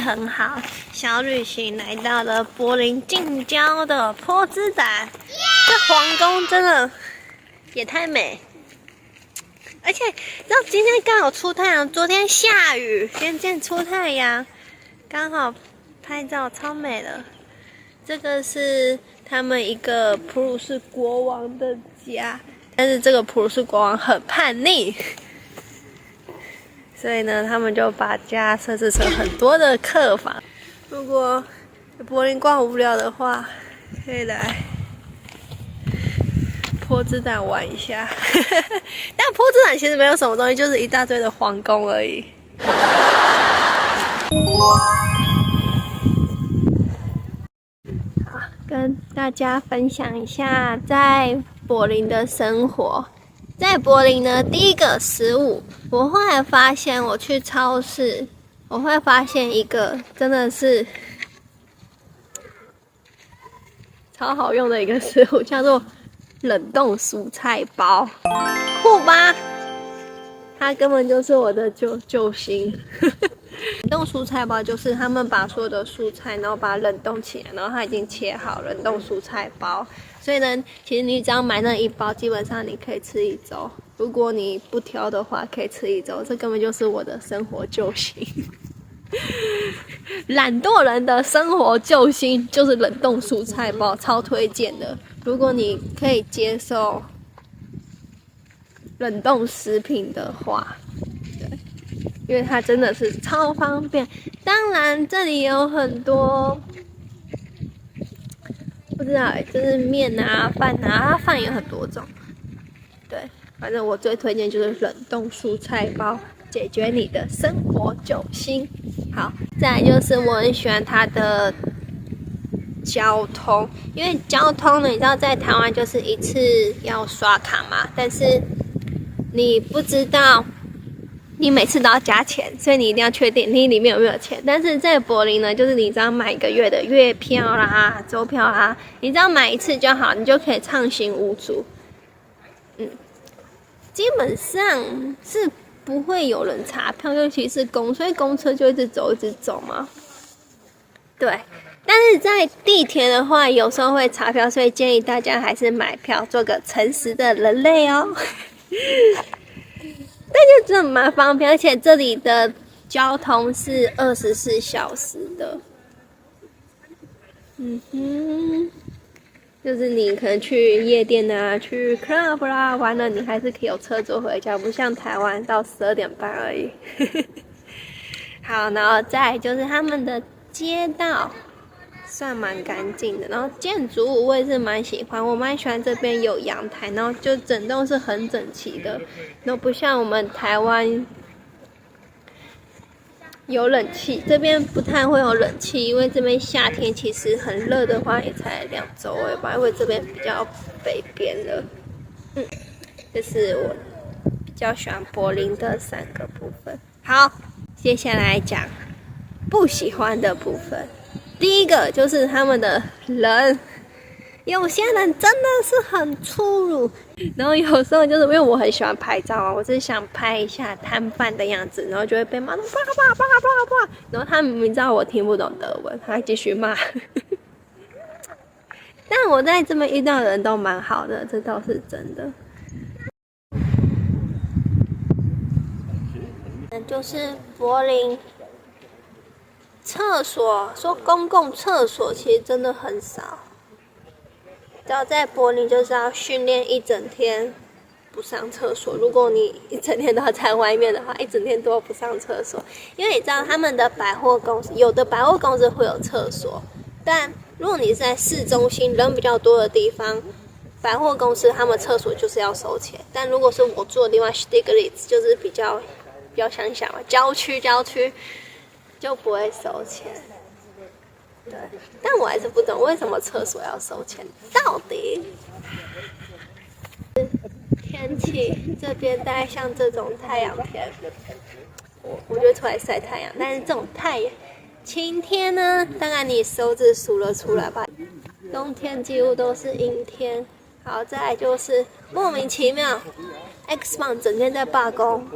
很好，小旅行来到了柏林近郊的波兹坦。这皇宫真的也太美，而且知道今天刚好出太阳，昨天下雨，今天出太阳，刚好拍照超美的。这个是他们一个普鲁士国王的家，但是这个普鲁士国王很叛逆。所以呢，他们就把家设置成很多的客房。如果柏林逛无聊的话，可以来波兹坦玩一下。但波兹坦其实没有什么东西，就是一大堆的皇宫而已。好，跟大家分享一下在柏林的生活。在柏林呢，第一个食物，我后来发现，我去超市，我会发现一个真的是超好用的一个食物，叫做冷冻蔬菜包，酷吧？它根本就是我的救星。冷冻蔬菜包就是他们把所有的蔬菜，然后把它冷冻起来，然后它已经切好冷冻蔬菜包。所以呢，其实你只要买那一包，基本上你可以吃一周。如果你不挑的话，可以吃一周。这根本就是我的生活救星。懒惰人的生活救星就是冷冻蔬菜包，超推荐的。如果你可以接受冷冻食品的话，对，因为它真的是超方便。当然，这里有很多。不知道就是面啊、饭啊，饭有很多种。对，反正我最推荐就是冷冻蔬菜包，解决你的生活救星。好，再来就是我很喜欢它的交通，因为交通呢，你知道在台湾就是一次要刷卡嘛，但是你不知道。你每次都要加钱，所以你一定要确定你里面有没有钱。但是在柏林呢，就是你只要买一个月的月票啦、周票啦，你只要买一次就好，你就可以畅行无阻。基本上是不会有人查票，尤其是所以公车就一直走嘛。对，但是在地铁的话，有时候会查票，所以建议大家还是买票，做个诚实的人类哦。但就真的蛮方便，而且这里的交通是24小时的。就是你可能去夜店啊、去 club 啦玩了，你还是可以有车坐回家，不像台湾到12点半而已。好，然后再来就是他们的街道。算蛮干净的，然后建筑物我也是蛮喜欢，我蛮喜欢这边有阳台，然后就整栋是很整齐的，然后不像我们台湾有冷气，这边不太会有冷气，因为这边夏天其实很热的话也才2周而已吧，因为这边比较北边了。这是我比较喜欢柏林的3个部分。好，接下来讲不喜欢的部分。第一个就是他们的人，有些人真的是很粗鲁，然后有时候就是因为我很喜欢拍照啊，我是想拍一下摊贩的样子，然后就会被骂到啪，然后他明明知道我听不懂德文，他还继续骂。但我在这边遇到的人都蛮好的，这倒是真的。就是柏林。厕所说公共厕所其实真的很少，只要在柏林就是要训练一整天不上厕所。如果你一整天都要在外面的话，一整天都不上厕所，因为你知道他们的百货公司有的百货公司会有厕所，但如果你是在市中心人比较多的地方，百货公司他们厕所就是要收钱。但如果是我住的地方 Stiglitz 就是比较乡下嘛，郊区。就不会收钱，对，但我还是不懂为什么厕所要收钱，到底？天气这边大概像这种太阳天，我就出来晒太阳，但是这种晴天呢，大概你手指数了出来吧。冬天几乎都是阴天。好，再来就是莫名其妙 ，X 棒整天在罢工。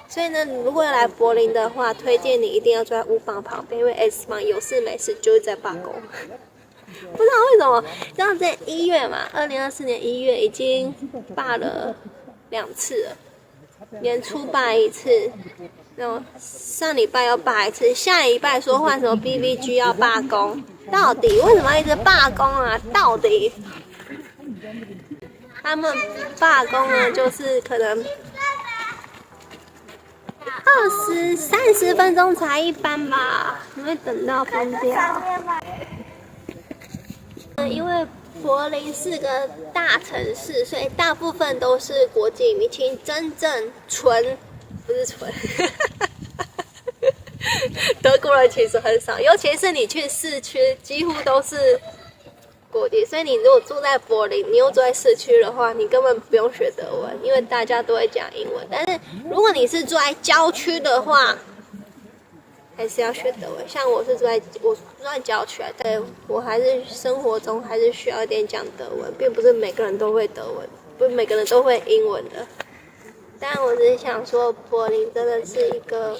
所以呢，如果要来柏林的话，推荐你一定要住在U榜旁边，因为 S 榜有事没事就是在罢工。不知道为什么，像在1月嘛，2024年1月已经罢了2次了，年初罢一次，然后上礼拜又罢一次，下礼拜说换什么 BVG 要罢工，到底为什么要一直罢工啊？到底他们罢工呢，就是可能30分钟才一班吧，你会等到疯掉。因为柏林是个大城市，所以大部分都是国际明星，真正不是纯德国人其实很少，尤其是你去市区，几乎都是国际。所以你如果住在柏林，你又住在市区的话，你根本不用学德文，因为大家都会讲英文。但是如果你是住在郊区的话，还是要学德文。像我住在郊区，但我还是生活中还是需要一点讲德文，并不是每个人都会德文，不是每个人都会英文的。但我只是想说，柏林真的是一个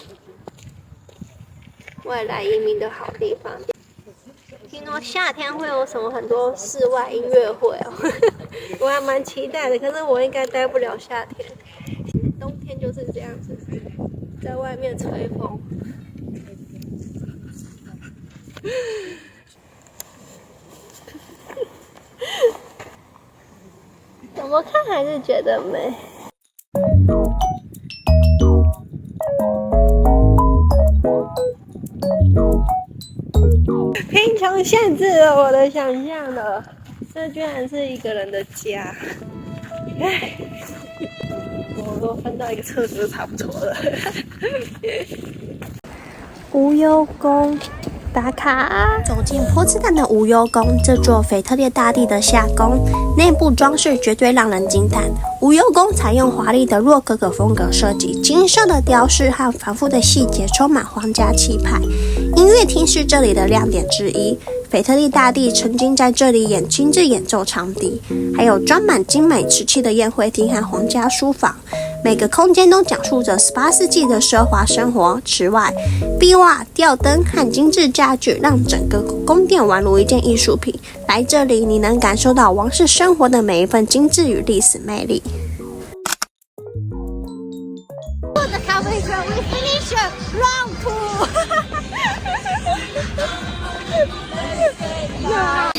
外来移民的好地方。听说夏天会有什么很多室外音乐会哦，我还蛮期待的。可是我应该待不了夏天，冬天就是这样子，在外面吹风。怎么看还是觉得美。贫穷限制了我的想象了，这居然是一个人的家。唉，我都分到一个厕所就差不多了。无忧宫打卡，走进波茨坦的无忧宫，这座腓特烈大帝的夏宫，内部装饰绝对让人惊叹。无忧宫采用华丽的洛可可风格设计，精瘦的雕饰和繁复的细节充满皇家气派。音乐厅是这里的亮点之一，腓特烈大帝曾经在这里亲自演奏长笛，还有装满精美瓷器的宴会厅和皇家书房。每个空间都讲述着18世纪的奢华生活。此外，壁画、吊灯和精致家具让整个宫殿宛如一件艺术品。来这里，你能感受到王室生活的每一份精致与历史魅力。The calculation, we finish round 2.